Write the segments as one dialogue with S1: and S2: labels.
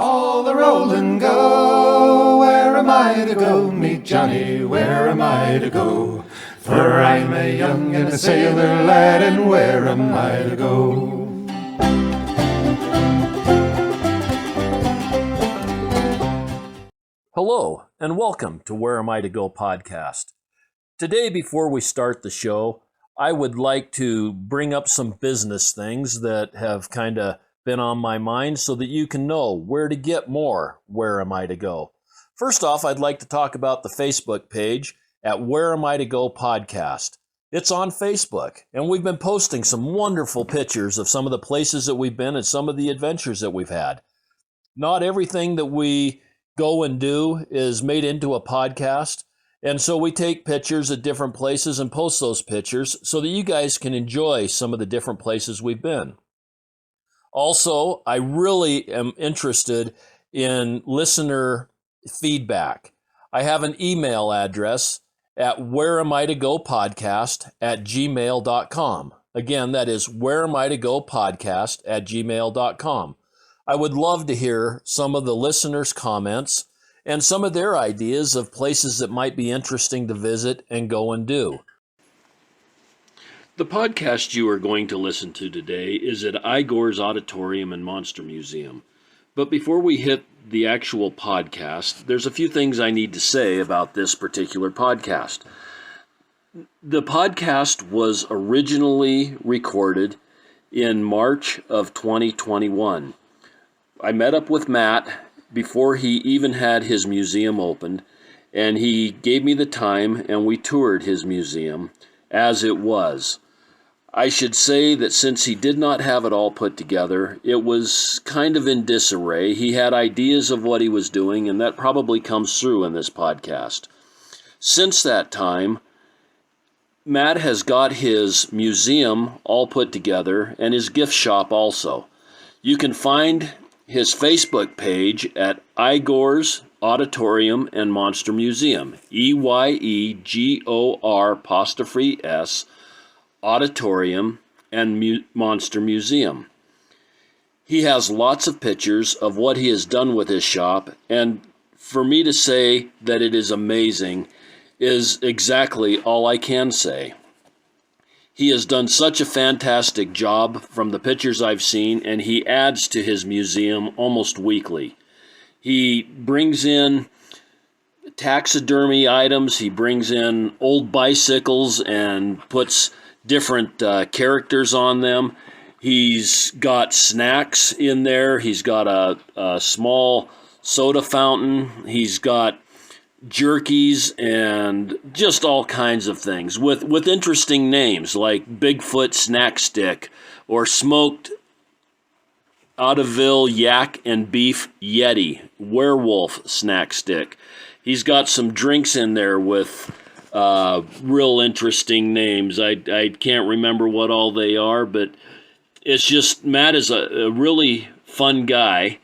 S1: All the roll and go, where am I to go? Meet Johnny, where am I to go? For I'm a young and a sailor lad, and where am I to go?
S2: Hello, and welcome to Where Am I to Go podcast. Today, before we start the show, I would like to bring up some business things that have kind of been on my mind so that you can know where to get more Where Am I to Go. First off, I'd like to talk about the Facebook page at Where Am I to Go podcast. It's on Facebook, and we've been posting some wonderful pictures of some of the places that we've been and some of the adventures that we've had. Not everything that we go and do is made into a podcast. And so we take pictures at different places and post those pictures so that you guys can enjoy some of the different places we've been. Also, I really am interested in listener feedback. I have an email address at whereamiitogopodcast@gmail.com. Again, that is whereamiitogopodcast@gmail.com. I would love to hear some of the listeners' comments and some of their ideas of places that might be interesting to visit and go and do. The podcast you are going to listen to today is at Eyegore's Auditorium and Monster Museum. But before we hit the actual podcast, there's a few things I need to say about this particular podcast. The podcast was originally recorded in March of 2021. I met up with Matt before he even had his museum opened, and he gave me the time, and we toured his museum as it was. I should say that since he did not have it all put together, it was kind of in disarray. He had ideas of what he was doing, and that probably comes through in this podcast. Since that time, Matt has got his museum all put together and his gift shop also. You can find his Facebook page at Eyegore's Auditorium and Monster Museum, EYEGOR''S Auditorium and Monster Museum. He has lots of pictures of what he has done with his shop, and for me to say that it is amazing is exactly all I can say. He has done such a fantastic job from the pictures I've seen, and he adds to his museum almost weekly. He brings in taxidermy items, he brings in old bicycles and puts different characters on them. He's got snacks in there, he's got a small soda fountain, he's got jerkies and just all kinds of things with interesting names like Bigfoot Snack Stick or Smoked Audeville Yak and Beef Yeti Werewolf Snack Stick. He's got some drinks in there with real interesting names. I can't remember what all they are, but it's just Matt is a really fun guy.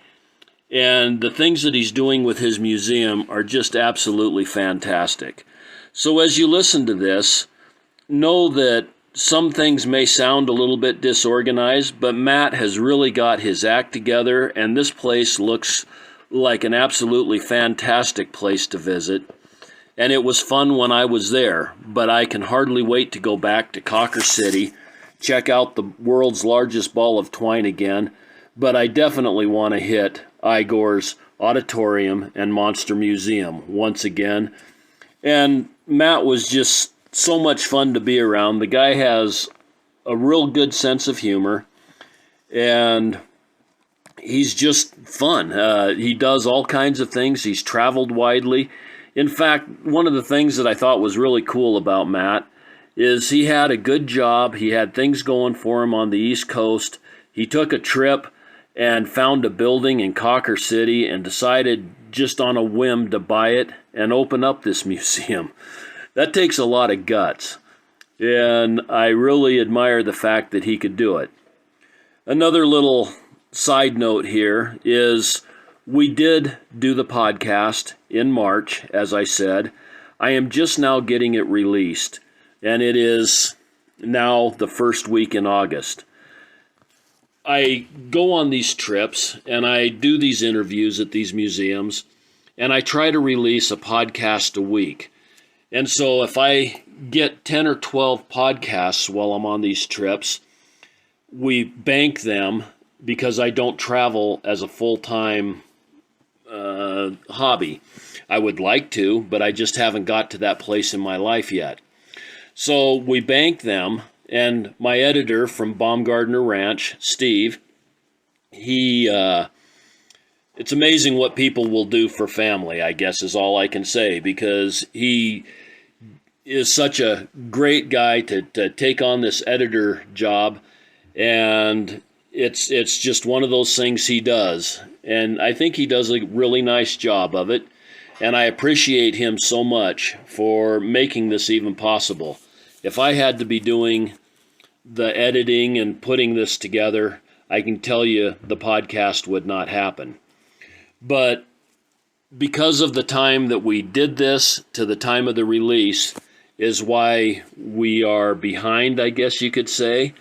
S2: And the things that he's doing with his museum are just absolutely fantastic. So as you listen to this, know that some things may sound a little bit disorganized, but Matt has really got his act together, and this place looks like an absolutely fantastic place to visit. And it was fun when I was there, but I can hardly wait to go back to Cawker City, check out the world's largest ball of twine again, but I definitely want to hit Eyegore's Auditorium and Monster Museum once again. And Matt was just so much fun to be around. The guy has a real good sense of humor, and he's just fun. He does all kinds of things. He's traveled widely. In fact, one of the things that I thought was really cool about Matt is he had a good job. He had things going for him on the East Coast. He took a trip and found a building in Cawker City and decided just on a whim to buy it and open up this museum. That takes a lot of guts, and I really admire the fact that he could do it. Another little side note here is we did do the podcast in March, as I said. I am just now getting it released, and it is now the first week in August. I go on these trips and I do these interviews at these museums, and I try to release a podcast a week. And so if I get 10 or 12 podcasts while I'm on these trips, we bank them because I don't travel as a full-time hobby. I would like to, but I just haven't got to that place in my life yet. So we bank them, and my editor from Baumgardner Ranch, Steve, it's amazing what people will do for family, I guess is all I can say, because he is such a great guy to take on this editor job, and it's just one of those things he does, and I think he does a really nice job of it, and I appreciate him so much for making this even possible. If I had to be doing the editing and putting this together, I can tell you the podcast would not happen. But because of the time that we did this to the time of the release is why we are behind, I guess you could say.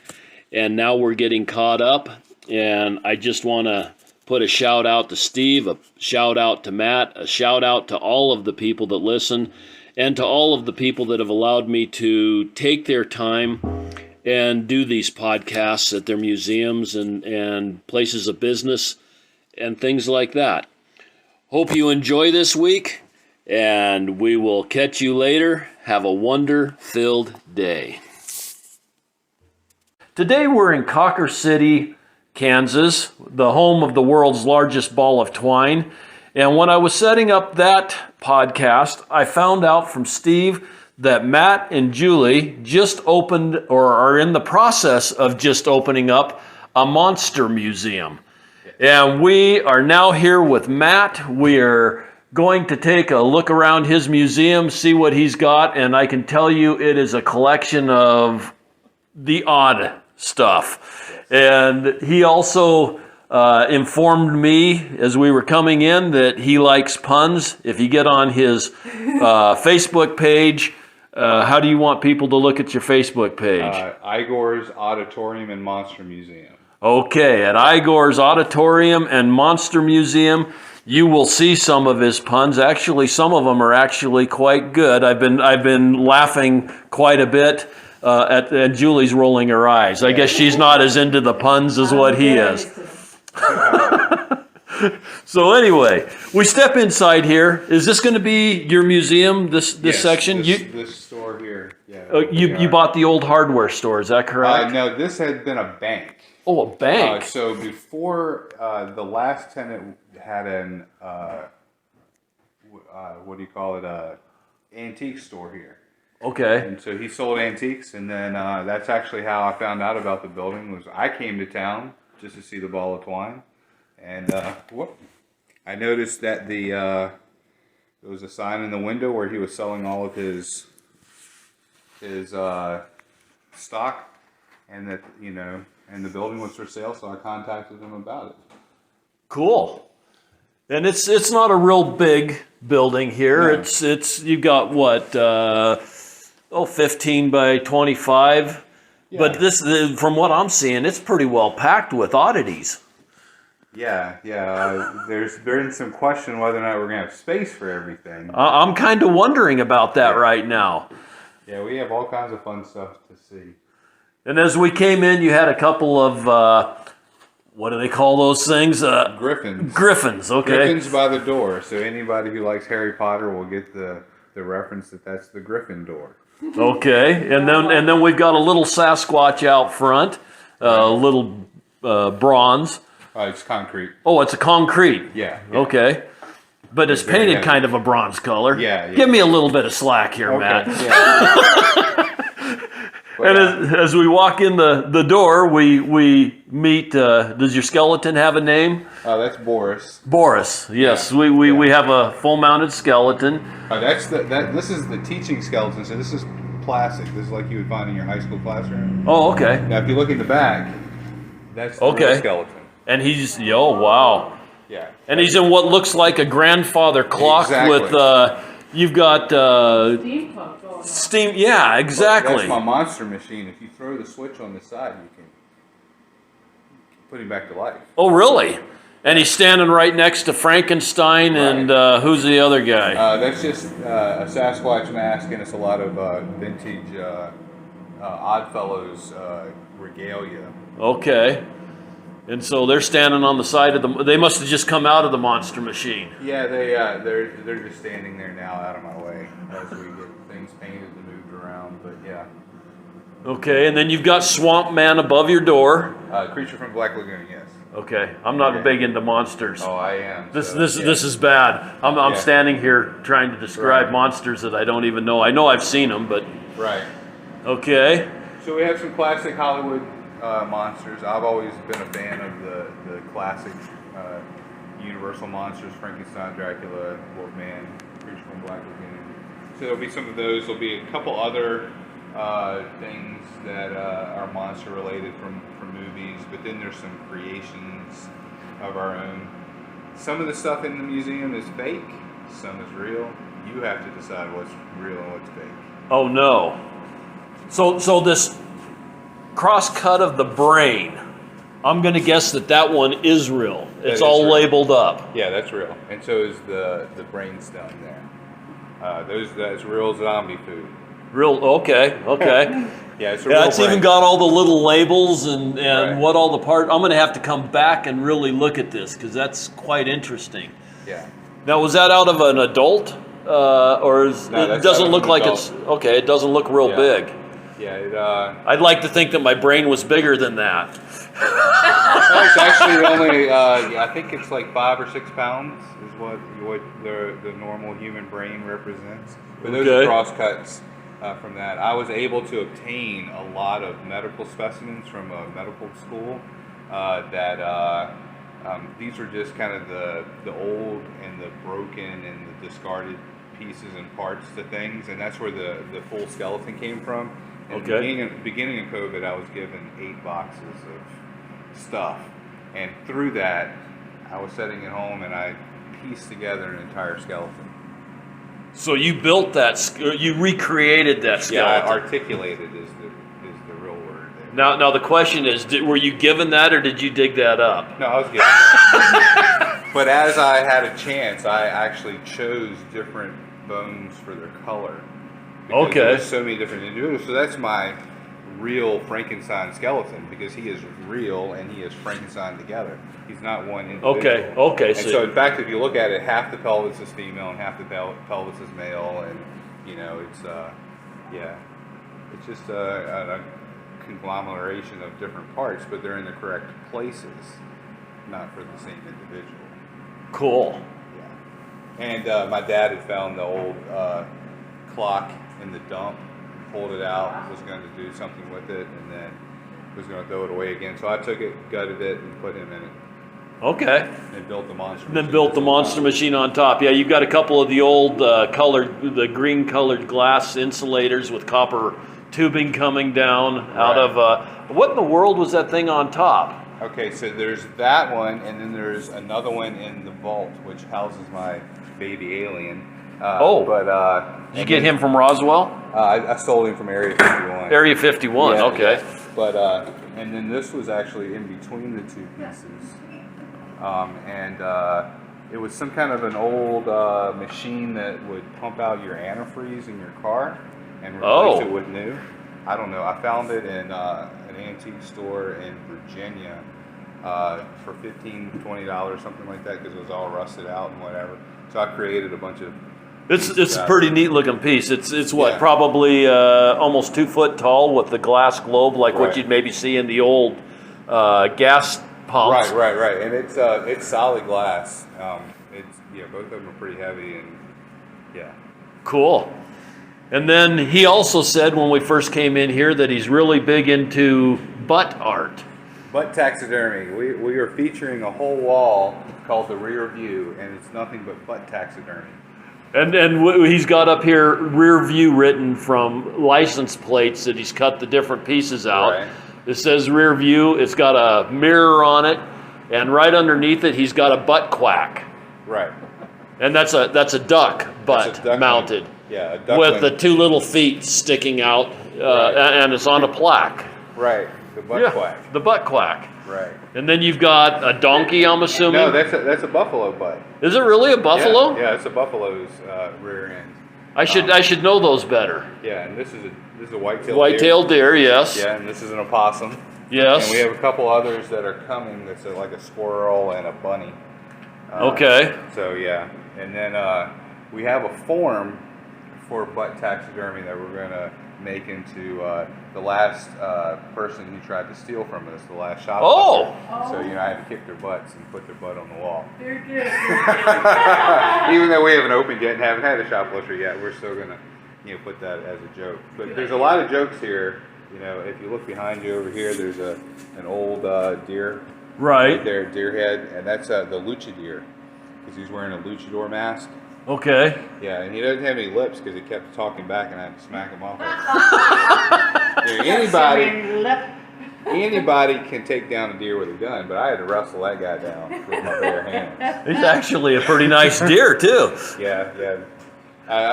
S2: And now we're getting caught up. And I just want to put a shout out to Steve, a shout out to Matt, a shout out to all of the people that listen, and to all of the people that have allowed me to take their time and do these podcasts at their museums and places of business and things like that. Hope you enjoy this week, and we will catch you later. Have a wonder-filled day. Today we're in Cawker City, Kansas, the home of the world's largest ball of twine. And when I was setting up that podcast, I found out from Steve that Matt and Julie just opened, or are in the process of just opening up, a monster museum. And we are now here with Matt. We are going to take a look around his museum, see what he's got, and I can tell you it is a collection of the odd stuff. And he also informed me as we were coming in that he likes puns. If you get on his Facebook page, how do you want people to look at your Facebook page?
S3: Eyegore's Auditorium and Monster Museum.
S2: Okay, at Eyegore's Auditorium and Monster Museum, you will see some of his puns. Actually, some of them are actually quite good. I've been laughing quite a bit at Julie's rolling her eyes. I guess she's not as into the puns as what he is. So anyway, we step inside here. Is this going to be your museum, this yes, section?
S3: This store here. Yeah.
S2: You bought the old hardware store, is that correct?
S3: No, this had been a bank.
S2: Oh, a bank.
S3: So before the last tenant had an, what do you call it, antique store here.
S2: Okay.
S3: And so he sold antiques, and then that's actually how I found out about the building. Was I came to town just to see the ball of twine, and I noticed that there was a sign in the window where he was selling all of his stock, and that and the building was for sale. So I contacted him about it.
S2: Cool. And it's not a real big building here. No. It's you've got what 15 by 25. Yeah. But this, from what I'm seeing, it's pretty well packed with oddities.
S3: Yeah. There's been some question whether or not we're gonna have space for everything.
S2: I'm kind of wondering about that right now.
S3: Yeah, we have all kinds of fun stuff to see.
S2: And as we came in, you had a couple of what do they call those things?
S3: Griffins.
S2: Griffins. Okay.
S3: Griffins by the door. So anybody who likes Harry Potter will get the reference that's the Griffin door.
S2: Okay, and then we've got a little Sasquatch out front, little bronze.
S3: It's concrete.
S2: Oh, it's a concrete.
S3: Yeah.
S2: Okay, but it's painted kind of a bronze color.
S3: Yeah.
S2: Give me a little bit of slack here, okay. Matt.
S3: Yeah.
S2: And as we walk in the door, we meet. Does your skeleton have a name?
S3: That's Boris.
S2: Boris. Yes, yeah. We have a full mounted skeleton.
S3: This is the teaching skeleton. So this is plastic. This is like you would find in your high school classroom.
S2: Oh, okay.
S3: Now, if you look in the back, that's the real skeleton.
S2: And he's wow.
S3: Yeah.
S2: And he's in what looks like a grandfather clock with you've got steam. Yeah, exactly.
S3: That's my monster machine. If you throw the switch on the side, you can put him back to life.
S2: Oh, really? And he's standing right next to Frankenstein and who's the other guy?
S3: That's just a Sasquatch mask, and it's a lot of vintage Oddfellows regalia.
S2: Okay. And so they're standing on the side of the. They must have just come out of the monster machine.
S3: Yeah, they're just standing there now, out of my way, as we get things painted and moved around. But yeah.
S2: Okay, and then you've got Swamp Man above your door.
S3: Creature from Black Lagoon, yes.
S2: Okay, I'm not big into monsters.
S3: Oh, I am.
S2: This is bad. I'm standing here trying to describe monsters that I don't even know. I know I've seen them, but
S3: Right.
S2: okay.
S3: So we have some classic Hollywood monsters. I've always been a fan of the classic Universal monsters: Frankenstein, Dracula, Wolfman, Creature from Black Lagoon. So there'll be some of those. There'll be a couple other things that are monster related from movies, but then there's some creations of our own. Some of the stuff in the museum is fake, some is real. You have to decide what's real and what's fake.
S2: Oh no. So this cross cut of the brain, I'm going to guess that one is real. It's all labeled up.
S3: Yeah, that's real. And so is the brainstem there. That's real zombie food.
S2: Real, okay.
S3: Yeah, it's a real
S2: it's
S3: brain.
S2: even got all the little labels and what all the parts. I'm going to have to come back and really look at this because that's quite interesting.
S3: Yeah.
S2: Now, was that out of an adult, or
S3: No,
S2: it doesn't look like
S3: adult.
S2: it's okay? It doesn't look real big.
S3: Yeah.
S2: I'd like to think that my brain was bigger than that.
S3: It's actually only. I think it's like 5 or 6 pounds is what the normal human brain represents. But those are crosscuts. From that, I was able to obtain a lot of medical specimens from a medical school. These are just kind of the old and the broken and the discarded pieces and parts to things, and that's where the full skeleton came from. And beginning of COVID, I was given 8 boxes of stuff, and through that, I was sitting at home and I pieced together an entire skeleton.
S2: So you built that, you recreated that skeleton.
S3: Yeah, articulated is the real word there.
S2: Now the question is, were you given that or did you dig that up?
S3: No, I was given it. But as I had a chance, I actually chose different bones for their color. Because there's so many different individuals. So that's my real Frankenstein skeleton, because he is real and he is Frankenstein together. He's not one individual.
S2: Okay.
S3: And so in fact, if you look at it, half the pelvis is female and half the pelvis is male, and it's just a conglomeration of different parts, but they're in the correct places, not for the same individual.
S2: Cool.
S3: Yeah. And my dad had found the old clock in the dump, pulled it out, was going to do something with it, and then was going to throw it away again. So I took it, gutted it, and put him in it.
S2: Okay.
S3: And built the monster.
S2: And then built the monster machine on top. Yeah, you've got a couple of the old the green colored glass insulators with copper tubing coming down out of. What in the world was that thing on top?
S3: Okay, so there's that one, and then there's another one in the vault, which houses my baby alien.
S2: Did you get him from Roswell?
S3: I stole him from Area 51.
S2: Area 51,
S3: Yeah,
S2: okay.
S3: yeah. But and then this was actually in between the two pieces, it was some kind of an old machine that would pump out your antifreeze in your car and replace it with new. I don't know. I found it in an antique store in Virginia for $15-$20, something like that, because it was all rusted out and whatever. So I created a bunch of.
S2: It's a pretty neat looking piece. It's what, probably almost 2 foot tall with the glass globe like what you'd maybe see in the old gas pumps.
S3: Right. And it's solid glass. Both of them are pretty heavy and
S2: Cool. And then he also said when we first came in here that he's really big into butt art.
S3: Butt taxidermy. We are featuring a whole wall called the rear view, and it's nothing but butt taxidermy.
S2: And he's got up here rear view written from license plates that he's cut the different pieces out.
S3: Right.
S2: It says rear view. It's got a mirror on it, and right underneath it he's got a butt quack.
S3: Right.
S2: And that's a duck butt mounted.
S3: Yeah, a duck
S2: with the 2 little feet sticking out, and it's on a plaque.
S3: Right. The butt quack.
S2: The butt quack.
S3: Right.
S2: And then you've got a donkey, I'm assuming?
S3: No, that's a buffalo butt.
S2: Is it really a buffalo?
S3: Yeah, it's a buffalo's rear end.
S2: I should know those better.
S3: Yeah, and this is a white-tailed
S2: White-tailed deer, yes.
S3: Yeah, and this is an opossum.
S2: Yes.
S3: And we have a couple others that are coming. That's like a squirrel and a bunny.
S2: Okay.
S3: So yeah, and then we have a form for butt taxidermy that we're gonna make into the last person who tried to steal from us, the last shoplifter.
S2: Oh.
S3: So I had to kick their butts and put their butt on the wall.
S4: Very good.
S3: Even though we haven't opened yet and haven't had a shoplifter yet, we're still gonna put that as a joke. But there's a lot of jokes here. If you look behind you over here, there's an old deer.
S2: Right.
S3: There, deer head, and that's the lucha deer, because he's wearing a luchador mask.
S2: Okay.
S3: Yeah, and he doesn't have any lips because he kept talking back, and I had to smack him off. Anybody can take down a deer with a gun, but I had to wrestle that guy down with my bare hands.
S2: He's actually a pretty nice deer too.
S3: Yeah.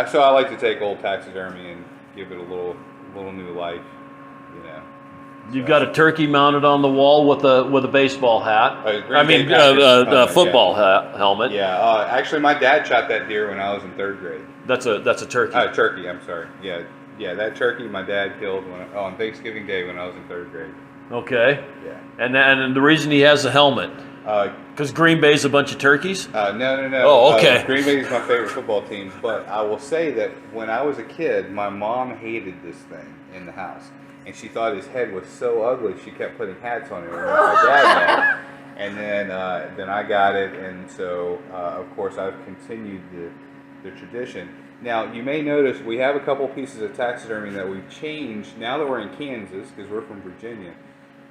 S3: So I like to take old taxidermy and give it a little new life.
S2: You've got a turkey mounted on the wall with a baseball hat.
S3: A
S2: football hat helmet.
S3: Yeah. Actually, my dad shot that deer when I was in 3rd grade.
S2: That's a turkey.
S3: Turkey. I'm sorry. Yeah. That turkey my dad killed on Thanksgiving Day when I was in 3rd grade.
S2: Okay.
S3: Yeah.
S2: And the reason he has a helmet, because Green Bay's a bunch of turkeys.
S3: No.
S2: Oh, okay.
S3: Green Bay is my favorite football team, but I will say that when I was a kid, my mom hated this thing in the house. And she thought his head was so ugly, she kept putting hats on it like my dad had. And then I got it, and so of course I've continued the tradition. Now you may notice we have a couple pieces of taxidermy that we've changed now that we're in Kansas, because we're from Virginia.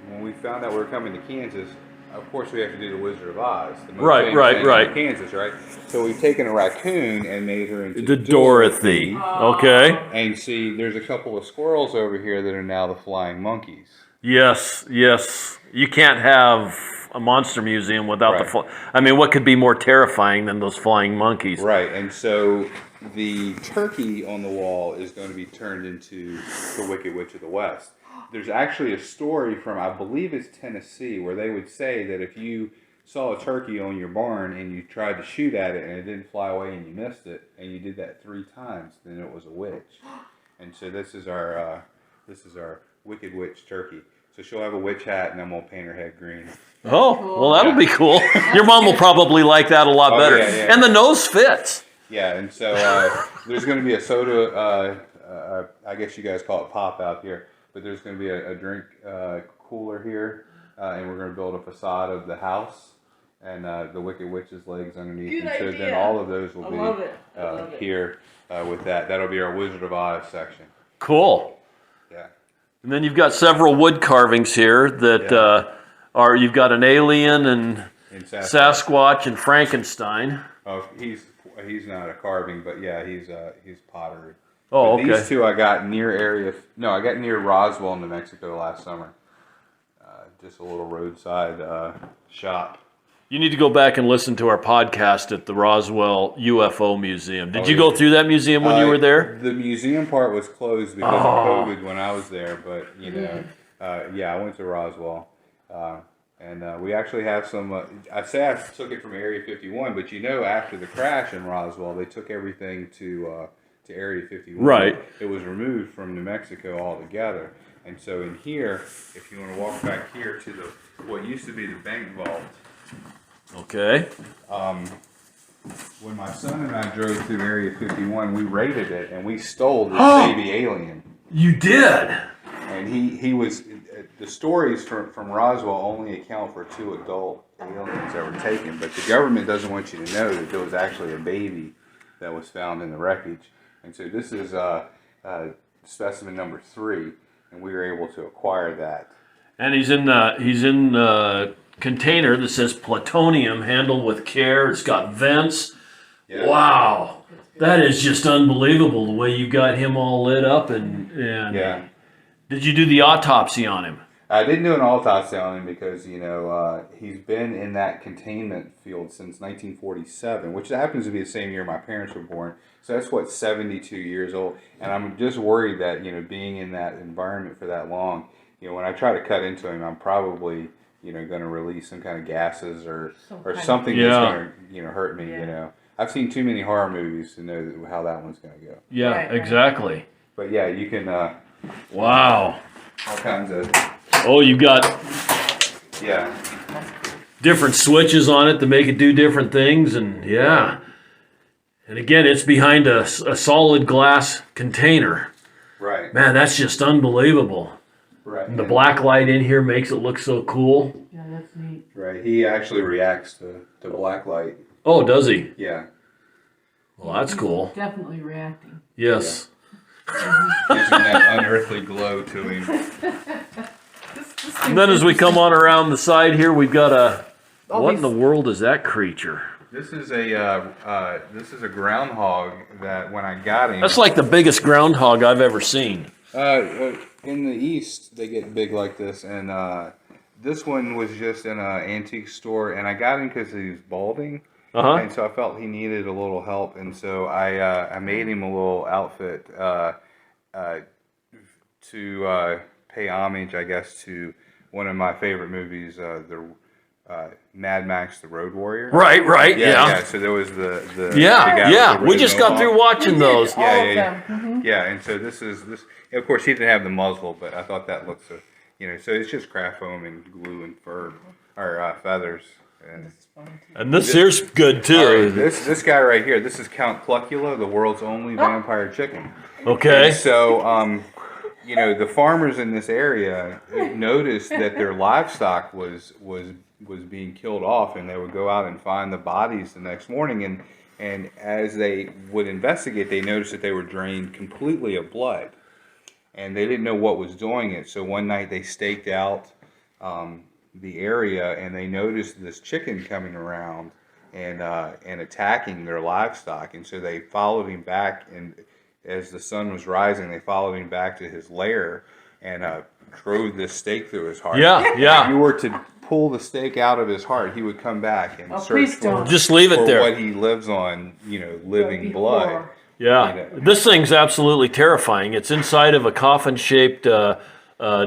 S3: When we found out we were coming to Kansas, of course we have to do the Wizard of Oz. The most famous thing in Kansas, right? So we've taken a raccoon and made her into
S2: the Dorothy. Okay.
S3: And see, there's a couple of squirrels over here that are now the flying monkeys.
S2: Yes. You can't have a monster museum without what could be more terrifying than those flying monkeys?
S3: Right. And so the turkey on the wall is going to be turned into the Wicked Witch of the West. There's actually a story from, I believe it's Tennessee, where they would say that if you saw a turkey on your barn and you tried to shoot at it and it didn't fly away and you missed it, and you did that 3 times, then it was a witch. And so this is our Wicked Witch turkey. So she'll have a witch hat, and I'm gonna paint her head green.
S2: Oh, cool. Well, that'll be cool. Your mom will probably like that a lot better.
S3: Yeah.
S2: And the nose fits.
S3: Yeah, and so there's going to be a soda. I guess you guys call it pop out here, but there's going to be a drink cooler here, and we're going to build a facade of the house, and the Wicked Witch's legs underneath.
S4: Good
S3: and so
S4: idea.
S3: then all of those will
S4: I
S3: be
S4: love it.
S3: here with that. That'll be our Wizard of Oz section.
S2: Cool.
S3: Yeah.
S2: And then you've got several wood carvings here that you've got an alien and Sasquatch and Frankenstein.
S3: Oh, he's not a carving, but yeah, he's pottery.
S2: Oh,
S3: but
S2: okay.
S3: These two I got near Roswell, New Mexico last summer. Just a little roadside shop.
S2: You need to go back and listen to our podcast at the Roswell UFO Museum. Did you go through that museum when you were there?
S3: The museum part was closed because of COVID when I was there, but I went to Roswell. And we actually have some, I say I took it from Area 51, but after the crash in Roswell, they took everything to Area 51.
S2: Right.
S3: It was removed from New Mexico altogether. And so in here, if you want to walk back here to what used to be the bank vault.
S2: Okay.
S3: When my son and I drove through Area 51, we raided it, and we stole this baby alien.
S2: You did?
S3: And he was, the stories from Roswell only account for 2 adult aliens that were taken, but the government doesn't want you to know that there was actually a baby that was found in the wreckage. And so this is specimen number 3, and we were able to acquire that.
S2: And he's in the container that says plutonium, handled with care. It's got vents. Yeah. Wow. That is just unbelievable, the way you got him all lit up. And
S3: yeah.
S2: Did you do the autopsy on him?
S3: I didn't do an autopsy on him because, he's been in that containment field since 1947, which happens to be the same year my parents were born. So that's 72 years old. And I'm just worried that, being in that environment for that long, when I try to cut into him, I'm probably, going to release some kind of gases or
S4: Some
S3: something
S2: Yeah.
S3: that's going to, hurt me,
S4: Yeah.
S3: I've seen too many horror movies to know how that one's going to go.
S2: Yeah,
S4: Right, right.
S2: exactly.
S3: But yeah, you can,
S2: Wow.
S3: all kinds of,
S2: Oh, you got
S3: yeah.
S2: different switches on it to make it do different things, and yeah. And again, it's behind a solid glass container.
S3: Right.
S2: Man, that's just unbelievable.
S3: Right.
S2: And the black light in here makes it look so cool.
S4: Yeah, that's neat.
S3: Right. He actually reacts to black light.
S2: Oh, does he?
S3: Yeah.
S2: Well, that's cool.
S4: Definitely reacting.
S2: Yes.
S3: Gives him that unearthly glow to him.
S2: And then as we come on around the side here, we've got a...
S4: Oh,
S2: What in the world is that creature?
S3: This is a groundhog that when I got him.
S2: That's like the biggest groundhog I've ever seen.
S3: In the East, they get big like this, and this one was just in an antique store, and I got him because he was balding, and so I felt he needed a little help, and so I made him a little outfit to pay homage, I guess, to one of my favorite movies, the Mad Max: The Road Warrior.
S2: Right, yeah.
S3: So there was the
S2: Yeah,
S3: guy
S2: yeah.
S3: with the
S2: We
S3: red
S2: just got
S3: mohawk.
S2: through watching those.
S4: All of them. Mhm.
S3: Yeah, and so this. Of course, he didn't have the muzzle, but I thought that looked so. So it's just craft foam and glue and fur or feathers. And
S4: This is fun too.
S2: And this here's good
S3: all
S2: too.
S3: right, this guy right here, this is Count Cluckula, the world's only vampire chicken.
S2: Okay.
S3: And so, the farmers in this area noticed that their livestock was being killed off, and they would go out and find the bodies the next morning. And as they would investigate, they noticed that they were drained completely of blood, and they didn't know what was doing it. So one night they staked out the area, and they noticed this chicken coming around and attacking their livestock. And so they followed him back, and as the sun was rising, they followed him back to his lair and drove this stake through his heart.
S2: Yeah,
S3: If
S2: yeah.
S3: you were to pull the stake out of his heart, he would come back and
S4: Oh,
S3: search
S4: please
S3: for,
S4: don't.
S2: Just leave it
S3: for
S2: there.
S3: what he lives on, living
S4: Be
S3: blood.
S4: horror.
S2: Yeah. This thing's absolutely terrifying. It's inside of a coffin-shaped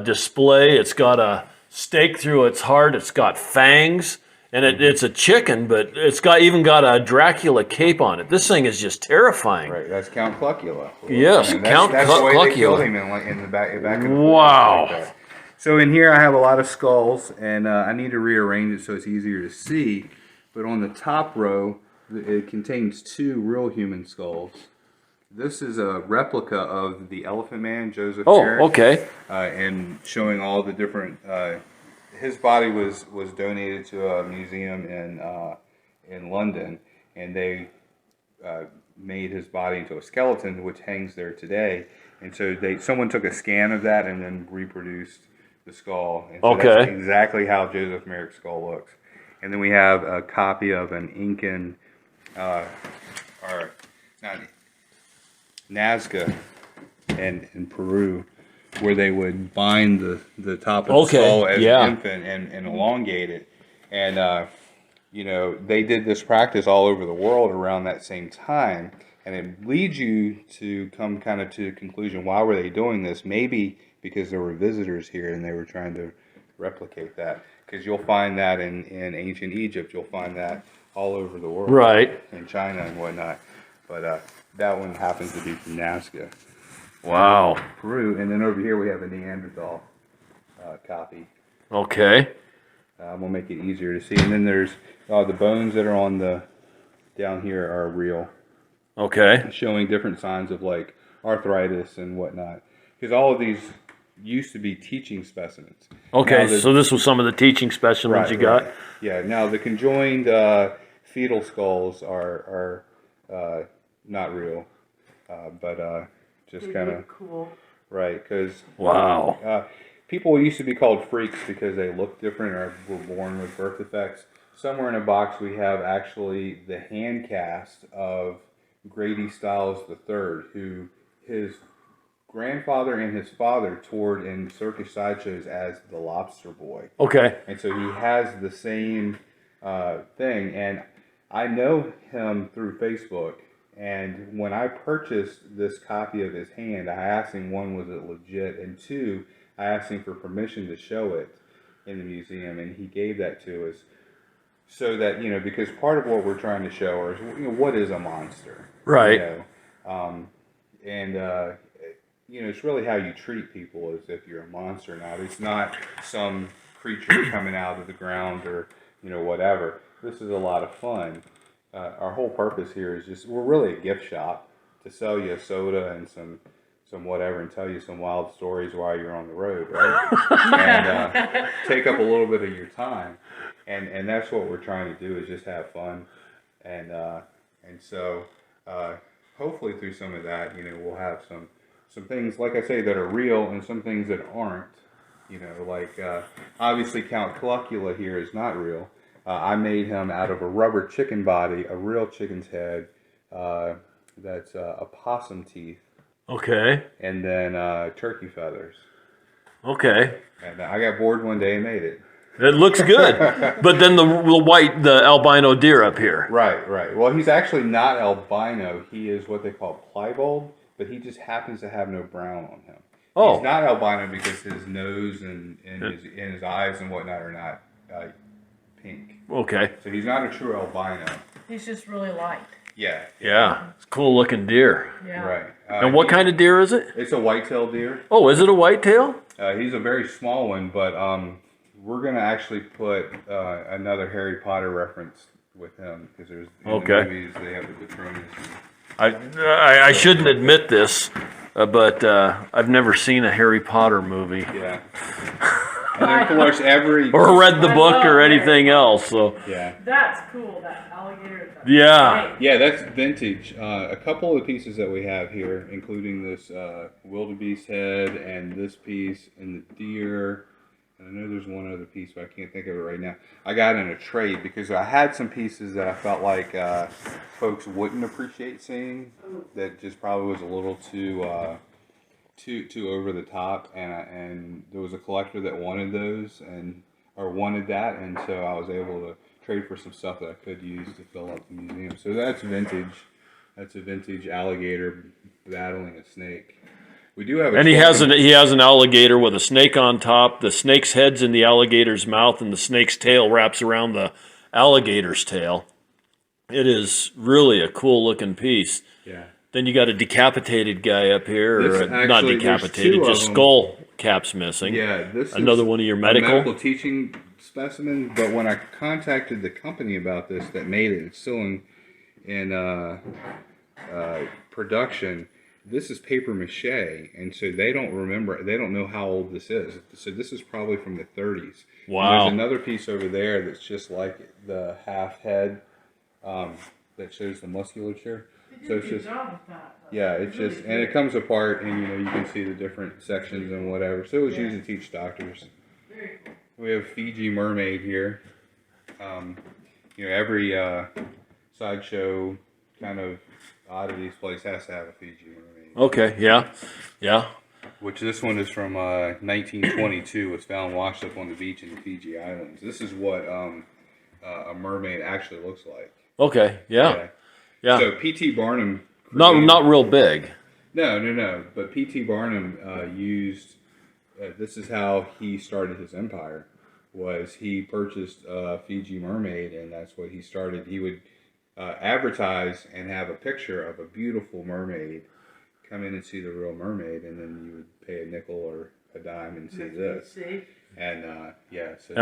S2: display. It's got a stake through its heart. It's got fangs. And it's a chicken, but it's even got a Dracula cape on it. This thing is just terrifying.
S3: Right, that's Count Cluckula.
S2: Yes, Count
S3: that's the way they killed
S2: Cluckula.
S3: him in the back of the
S2: Wow.
S3: like that. So in here I have a lot of skulls, and I need to rearrange it so it's easier to see. But on the top row, it contains 2 real human skulls. This is a replica of the Elephant Man, Joseph
S2: Oh,
S3: Merrick,
S2: okay.
S3: and showing all the different. His body was donated to a museum in London, and they made his body into a skeleton, which hangs there today. And so someone took a scan of that and then reproduced the skull. And so that's
S2: Okay.
S3: exactly how Joseph Merrick's skull looks. And then we have a copy of an Incan, or not Nazca, in Peru, where they would bind the top of the skull as
S2: yeah.
S3: an infant and elongate it. And, they did this practice all over the world around that same time. And it leads you to come kind of to the conclusion, why were they doing this? Maybe because there were visitors here and they were trying to replicate that. Because you'll find that in ancient Egypt. You'll find that all over the world.
S2: Right.
S3: In China and whatnot. But that one happens to be from Nazca,
S2: Wow.
S3: Peru. And then over here we have a Neanderthal copy.
S2: Okay.
S3: We'll make it easier to see. And then there's the bones that are on down here are real,
S2: Okay.
S3: showing different signs of like arthritis and whatnot. Because all of these used to be teaching specimens.
S2: Okay,
S3: Now
S2: so this was some of the teaching specimens you got?
S3: right. Yeah. Now the conjoined fetal skulls are not real, but just
S4: They
S3: kind of
S4: look cool.
S3: right because
S2: Wow.
S3: people used to be called freaks because they looked different or were born with birth defects. Somewhere in a box we have actually the hand cast of Grady Stiles III, who his grandfather and his father toured in circus sideshows as the Lobster Boy.
S2: Okay.
S3: And so he has the same thing. And I know him through Facebook. And when I purchased this copy of his hand, I asked him, one, was it legit? And 2, I asked him for permission to show it in the museum, and he gave that to us. So that, because part of what we're trying to show is, what is a monster?
S2: Right.
S3: And it's really how you treat people as if you're a monster or not. It's not some creature coming out of the ground or, whatever. This is a lot of fun. Our whole purpose here is we're really a gift shop to sell you a soda and some whatever and tell you some wild stories while you're on the road, right? And take up a little bit of your time. And that's what we're trying to do is just have fun. And so hopefully through some of that, we'll have some things, like I say, that are real and some things that aren't. Like obviously Count Caligula here is not real. I made him out of a rubber chicken body, a real chicken's head, that's opossum teeth.
S2: Okay.
S3: And then turkey feathers.
S2: Okay.
S3: And I got bored one day and made it.
S2: It looks good. But then the albino deer up here.
S3: Right. Well, he's actually not albino. He is what they call piebald, but he just happens to have no brown on him.
S2: Oh.
S3: He's not albino because his nose and his eyes and whatnot are not pink.
S2: Okay.
S3: So he's not a true albino.
S4: He's just really light.
S3: Yeah.
S2: Yeah. It's a cool looking deer.
S4: Yeah.
S3: Right.
S2: And what kind of deer is it?
S3: It's a white-tailed deer.
S2: Oh, is it a whitetail?
S3: He's a very small one, but we're going to actually put another Harry Potter reference with him because there's in the movies they have the Patronus.
S2: I shouldn't admit this, but I've never seen a Harry Potter movie.
S3: Yeah. And then, of course,
S2: or read the book or anything else. So
S3: yeah.
S4: That's cool. That alligator.
S2: Yeah.
S3: Yeah, that's vintage. A couple of the pieces that we have here, including this wildebeest head and this piece and the deer. And I know there's one other piece, but I can't think of it right now. I got in a trade because I had some pieces that I felt like folks wouldn't appreciate seeing. That just probably was a little too over the top, and there was a collector that wanted those or wanted that, and so I was able to trade for some stuff that I could use to fill up the museum. So that's vintage. That's a vintage alligator battling a snake. We do have,
S2: he has an alligator with a snake on top. The snake's head's in the alligator's mouth, and the snake's tail wraps around the alligator's tail. It is really a cool looking piece.
S3: Yeah.
S2: Then you got a decapitated guy up here, not decapitated, just skull cap's missing.
S3: Yeah, this
S2: another
S3: is
S2: one of your
S3: a
S2: medical
S3: teaching specimen. But when I contacted the company about this that made it, it's still in production. This is paper mache, and so they don't know how old this is. So this is probably from the 30s.
S2: Wow.
S3: And there's another piece over there that's just like the half head that shows the musculature. So it's just, yeah, it's just, and it comes apart, and you can see the different sections and whatever. So it was used to teach doctors.
S4: Very cool.
S3: We have Fiji mermaid here. Every sideshow kind of oddities place has to have a Fiji mermaid.
S2: Okay, yeah.
S3: Which this one is from 1922. Was found washed up on the beach in the Fiji Islands. This is what a mermaid actually looks like.
S2: Okay, yeah.
S3: So P.T. Barnum.
S2: Not real big.
S3: No. But P.T. Barnum used. This is how he started his empire. Was he purchased a Fiji mermaid, and that's what he started. He would advertise and have a picture of a beautiful mermaid. Come in and see the real mermaid, and then you would pay a nickel or a dime and see this. And so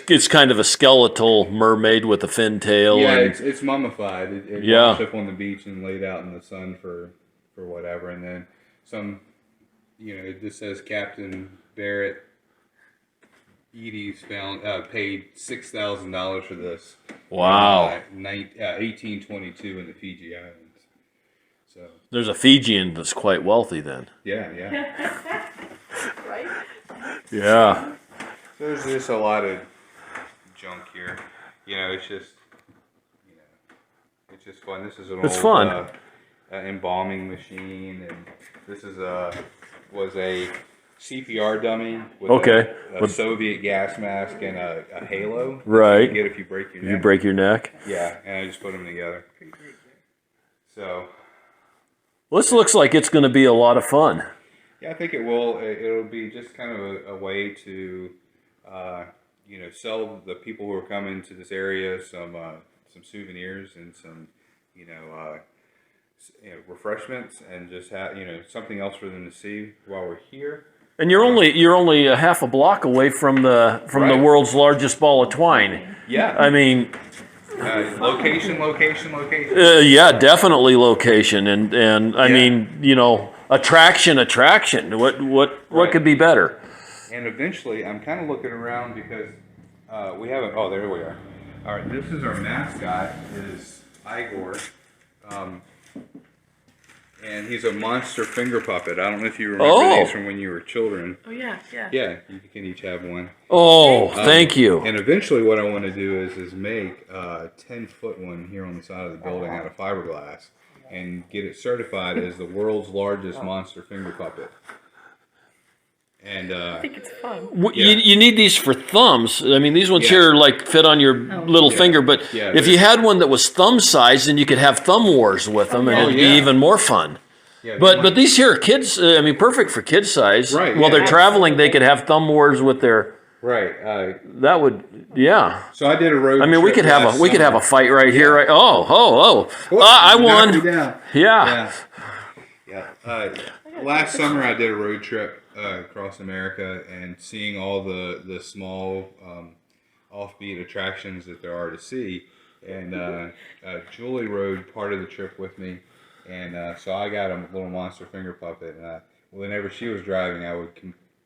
S2: it's kind of a skeletal mermaid with a fin tail.
S3: Yeah, it's mummified. It washed up on the beach and laid out in the sun for whatever, and then some. It just says Captain Barrett Eady's paid $6,000 for this.
S2: Wow.
S3: 1822 in the Fiji Islands. So
S2: there's a Fijian that's quite wealthy then.
S3: Yeah.
S4: Right?
S2: Yeah.
S3: So there's just a lot of junk here. It's just fun. This is an old embalming machine, and this is was a CPR dummy with a Soviet gas mask and a halo.
S2: Right.
S3: You get if you break your neck.
S2: You break your neck.
S3: Yeah, and I just put them together. So.
S2: This looks like it's going to be a lot of fun.
S3: Yeah, I think it will. It'll be just kind of a way to, sell the people who are coming to this area some souvenirs and some, you know, refreshments, and just have something else for them to see while we're here.
S2: And you're only a half a block away from the
S3: Right.
S2: world's largest ball of twine.
S3: Yeah.
S2: I mean,
S3: Location.
S2: yeah, definitely location, and I mean, attraction. What
S3: Right.
S2: could be better?
S3: And eventually, I'm kind of looking around because we haven't. Oh, there we are. All right, this is our mascot. Is Eyegore, and he's a monster finger puppet. I don't know if you remember these from when you were children.
S4: Oh yeah.
S3: Yeah, you can each have one.
S2: Oh, thank you.
S3: And eventually, what I want to do is make a 10-foot one here on the side of the building out of fiberglass, and get it certified as the world's largest monster finger puppet. And
S4: I think it's fun.
S2: You need these for thumbs. I mean, these ones here like fit on your little finger, but
S3: Yeah,
S2: if you had one that was thumb sized, then you could have thumb wars with them, and it'd be even more fun.
S3: yeah,
S2: But these here are kids. I mean, perfect for kid size.
S3: Right,
S2: While
S3: yeah.
S2: they're traveling, they could have thumb wars with their.
S3: right.
S2: That would, yeah.
S3: So I did a road.
S2: I mean, we
S3: trip
S2: could have
S3: last
S2: a
S3: summer.
S2: fight right here. Right. Oh.
S3: Whoop,
S2: I
S3: you
S2: won.
S3: knocked me down.
S2: Yeah.
S3: Yeah. Last summer I did a road trip across America, and seeing all the small offbeat attractions that there are to see. And Julie rode part of the trip with me, and so I got a little monster finger puppet. And whenever she was driving, I would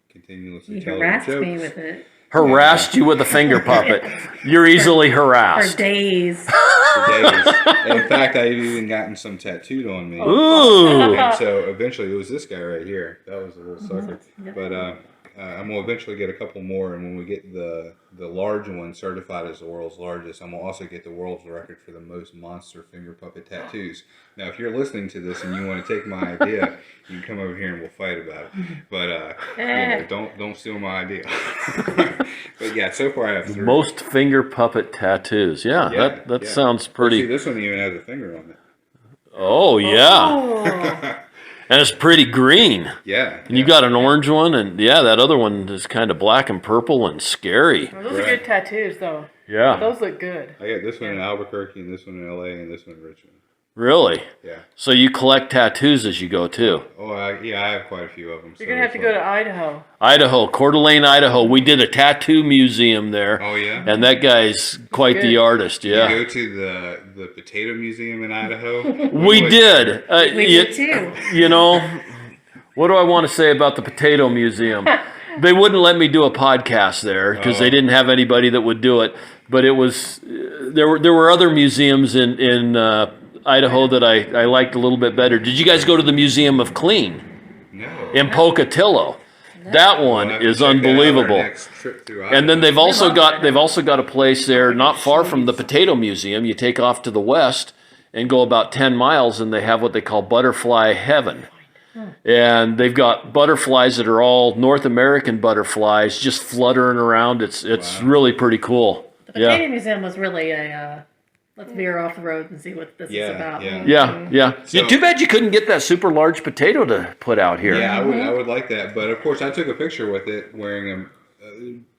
S3: continuously
S5: You
S3: tell her
S5: harassed
S3: jokes.
S5: me with it
S2: Harassed you with a finger puppet. You're easily
S5: for
S2: harassed.
S5: days.
S3: For days. In fact, I've even gotten some tattooed on me.
S2: Ooh.
S3: And so eventually, it was this guy right here. That was a little sucker. But I'm gonna eventually get a couple more, and when we get the large one certified as the world's largest, I'm gonna also get the world's record for the most monster finger puppet tattoos. Now, if you're listening to this and you want to take my idea, you can come over here and we'll fight about it. But don't steal my idea. But yeah, so far I have 3.
S2: Most finger puppet tattoos. Yeah, that sounds
S3: See,
S2: pretty.
S3: this one even has a finger on it.
S2: Oh yeah,
S5: Oh,
S2: and it's pretty green.
S3: Yeah.
S2: And you got an orange one, and that other one is kind of black and purple and scary.
S4: Well, those are good tattoos, though.
S2: Yeah,
S4: Those look good.
S3: I got this one in Albuquerque, and this one in LA, and this one in Richmond.
S2: really.
S3: Yeah.
S2: So you collect tattoos as you go too.
S3: Oh, I have quite a few of them.
S4: You're gonna have to go to Idaho.
S2: Idaho, Coeur d'Alene, Idaho. We did a tattoo museum there.
S3: Oh yeah.
S2: And that guy's quite the
S4: Good.
S2: artist.
S3: You
S2: Yeah,
S3: go to the potato museum in Idaho.
S2: we did.
S5: we did too.
S2: You know, what do I want to say about the Potato Museum? They wouldn't let me do a podcast there because they didn't have anybody that would do it. But it was there were other museums in Idaho that I liked a little bit better. Did you guys go to the Museum of Clean
S3: No.
S2: in Pocatello? That one
S3: We'll have to
S2: is
S3: check that out our
S2: unbelievable.
S3: next trip through
S2: And then
S3: Idaho.
S2: they've also got a place there not far from the Potato Museum. You take off to the west and go about 10 miles, and they have what they call Butterfly Heaven. And they've got butterflies that are all North American butterflies just fluttering around. It's really pretty cool.
S5: The Potato Museum was really a let's veer off the road and see what this is about.
S2: Yeah.
S3: So-
S2: Too bad you couldn't get that super large potato to put out here.
S3: Yeah, I would like that, but of course I took a picture with it wearing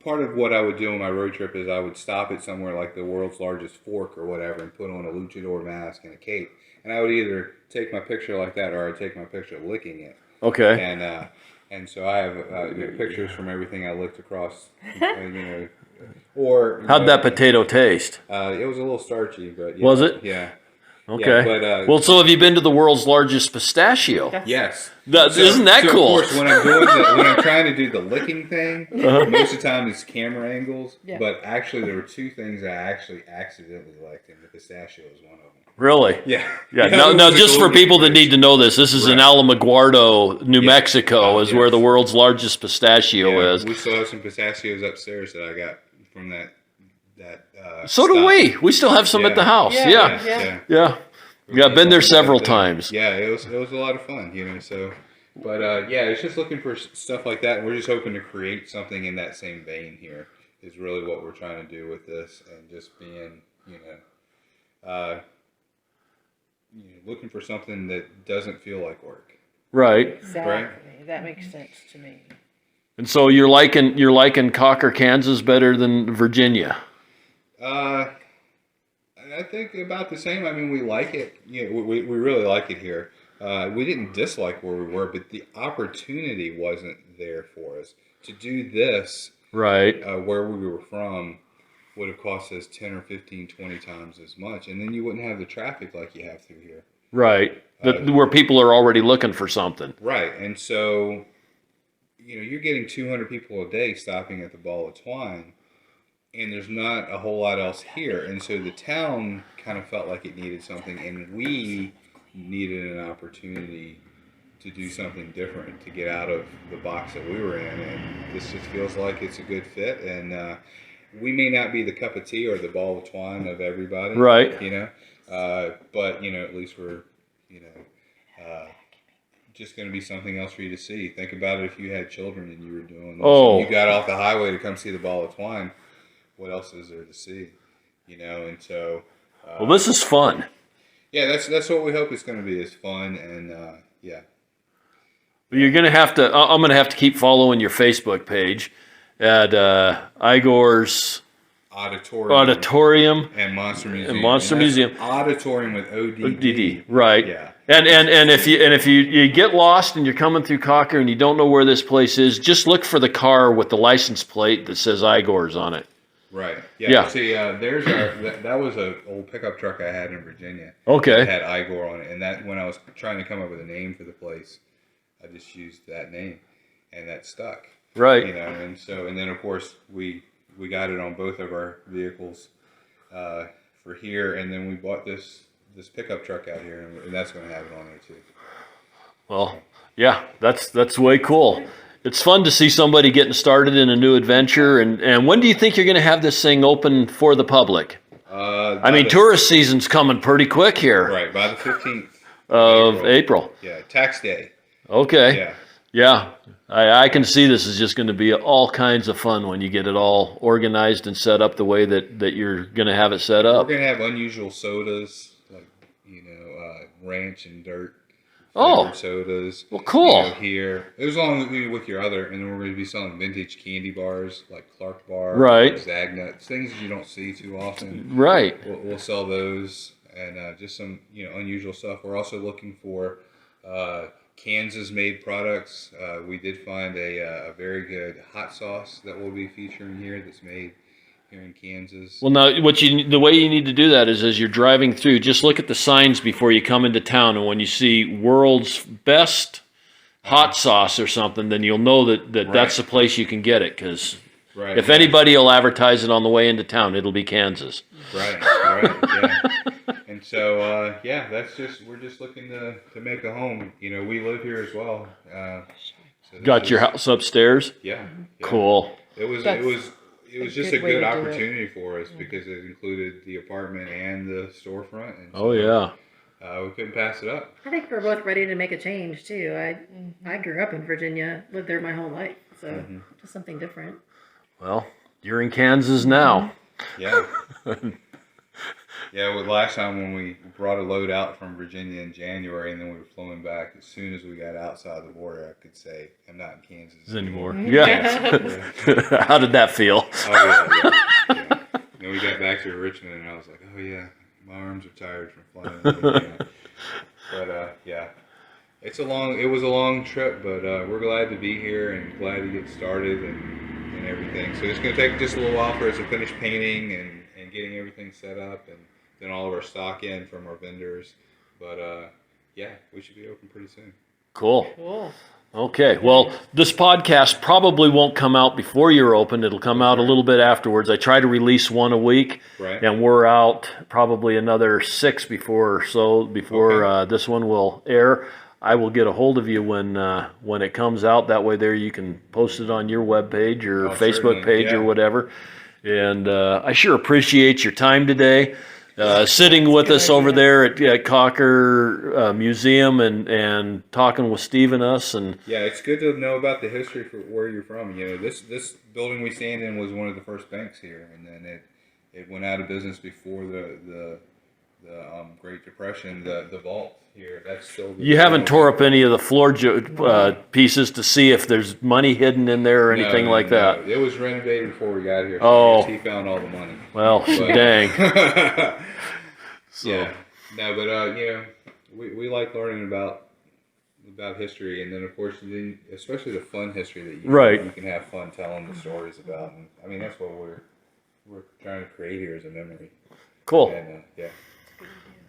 S3: part of what I would do on my road trip is I would stop at somewhere like the world's largest fork or whatever and put on a luchador mask and a cape, and I would either take my picture like that or I'd take my picture licking it.
S2: Okay.
S3: And so I have pictures from everything I licked across, Or
S2: How'd that potato taste?
S3: It was a little starchy, but yeah,
S2: Was it?
S3: Yeah.
S2: Okay.
S3: Yeah, but,
S2: well, so have you been to the world's largest pistachio?
S3: yes.
S2: Isn't that cool?
S3: Of course, when I'm trying to do the licking thing, most of the time it's camera angles.
S4: Yeah.
S3: But actually, there were 2 things I actually accidentally liked, and the pistachio was one of them.
S2: Really?
S3: Yeah.
S2: Yeah.
S3: It
S2: Now,
S3: was a
S2: just for
S3: golden
S2: people that
S3: fish.
S2: need to know this is in
S3: Right.
S2: Alamogordo, New
S3: Yeah.
S2: Mexico, is where
S3: yes.
S2: the world's largest pistachio is.
S3: We still have some pistachios upstairs that I got from that.
S2: So do
S3: stop.
S2: we. We still have some at the house. Yeah. Yeah. I've been there several times.
S3: Yeah, it was a lot of fun, So, but yeah, it's just looking for stuff like that, and we're just hoping to create something in that same vein here. Is really what we're trying to do with this, and just being, looking for something that doesn't feel like work.
S2: Right.
S4: Exactly. That makes sense to me.
S2: And so you're liking Cawker, Kansas better than Virginia.
S3: I think about the same. I mean, we like it. You know, we really like it here. We didn't dislike where we were, but the opportunity wasn't there for us to do this.
S2: Right.
S3: Where we were from would have cost us 10 or 15, 20 times as much, and then you wouldn't have the traffic like you have through here.
S2: Right. Where people are already looking for something.
S3: Right, and so you're getting 200 people a day stopping at the Ball of Twine. And there's not a whole lot else here. And so the town kind of felt like it needed something, and we needed an opportunity to do something different, to get out of the box that we were in. And this just feels like it's a good fit. And we may not be the cup of tea or the ball of twine of everybody.
S2: Right.
S3: But, at least we're, just going to be something else for you to see. Think about it if you had children and you were doing this.
S2: Oh.
S3: You got off the highway to come see the ball of twine. What else is there to see, and so.
S2: Well, this is fun.
S3: Yeah, that's what we hope it's going to be. Is fun and yeah.
S2: You're gonna have to. I'm gonna have to keep following your Facebook page at Eyegore's Auditorium
S3: and Monster Museum.
S2: Museum.
S3: Auditorium with ODD.
S2: Right.
S3: Yeah.
S2: And if you get lost and you're coming through Cawker and you don't know where this place is, just look for the car with the license plate that says Eyegore's on it.
S3: Right.
S2: Yeah.
S3: See, there's that was an old pickup truck I had in Virginia.
S2: Okay.
S3: It had Eyegore on it, and that when I was trying to come up with a name for the place, I just used that name, and that stuck.
S2: Right.
S3: And then of course we got it on both of our vehicles for here, and then we bought this pickup truck out here, and that's going to have it on there too.
S2: Well, yeah, that's way cool. It's fun to see somebody getting started in a new adventure. And when do you think you're going to have this thing open for the public? Tourist season's coming pretty quick here.
S3: Right, by the 15th
S2: of April.
S3: Yeah, tax day.
S2: Okay. Yeah. I can see this is just going to be all kinds of fun when you get it all organized and set up the way that you're going to have it set up.
S3: We're going to have unusual sodas, like, ranch and dirt. Sodas.
S2: Well, cool.
S3: Here, it was along with your other, and then we're going to be selling vintage candy bars like Clark Bar,
S2: right?
S3: Zagnuts, things you don't see too often.
S2: Right.
S3: We'll sell those, and just some unusual stuff. We're also looking for Kansas-made products. We did find a very good hot sauce that we'll be featuring here. That's made here in Kansas.
S2: Well, now the way you need to do that is as you're driving through, just look at the signs before you come into town, and when you see world's best hot sauce or something, then you'll know that that's the place you can get it. Because if anybody will advertise it on the way into town, it'll be Kansas.
S3: Right. Yeah. And so we're just looking to make a home. We live here as well.
S2: Got your house upstairs?
S3: Yeah.
S2: Cool.
S3: It was just a good opportunity for us because it included the apartment and the storefront. And so, we couldn't pass it up.
S5: I think we're both ready to make a change too. I grew up in Virginia, lived there my whole life, so just something different.
S2: Well, you're in Kansas now.
S3: Yeah. Yeah, last time when we brought a load out from Virginia in January and then we were flowing back, as soon as we got outside the border, I could say, I'm not in Kansas
S2: anymore. Yeah. How did that feel?
S3: Oh, yeah. Then we got back to Richmond and I was like, oh, yeah, my arms are tired from flying. But, it was a long trip, but we're glad to be here and glad to get started and everything. So it's going to take just a little while for us to finish painting and getting everything set up and then all of our stock in from our vendors. But, we should be open pretty soon.
S2: Cool. Okay. Well, this podcast probably won't come out before you're open. It'll come out a little bit afterwards. I try to release one a week.
S3: Right.
S2: And we're out probably another 6 before this one will air. I will get a hold of you when it comes out. That way there you can post it on your webpage or Facebook page or whatever. And I sure appreciate your time today. Sitting with us over there at Cawker Museum and talking with Steve and us. And
S3: it's good to know about the history for where you're from. This building we stand in was one of the first banks here, and then it went out of business before the Great Depression, the vault here, that's still.
S2: You haven't tore up any of the floor pieces to see if there's money hidden in there or anything like that?
S3: It was renovated before we got here. So
S2: Oh.
S3: I guess he found all the money.
S2: Well, dang. So.
S3: Yeah. No, but we like learning about history, and then of course, especially the fun history that you can have fun telling the stories about. And, I mean, that's what we're trying to create here as a memory.
S2: Cool.
S3: And, yeah.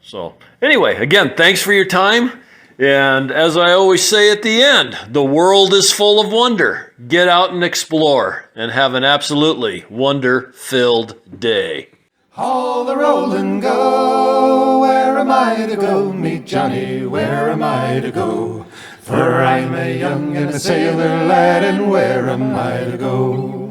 S2: So, anyway, again, thanks for your time. And as I always say at the end, the world is full of wonder. Get out and explore and have an absolutely wonder-filled day.
S1: All the roll and go, where am I to go? Meet Johnny, where am I to go? For I'm a young and a sailor lad, and where am I to go?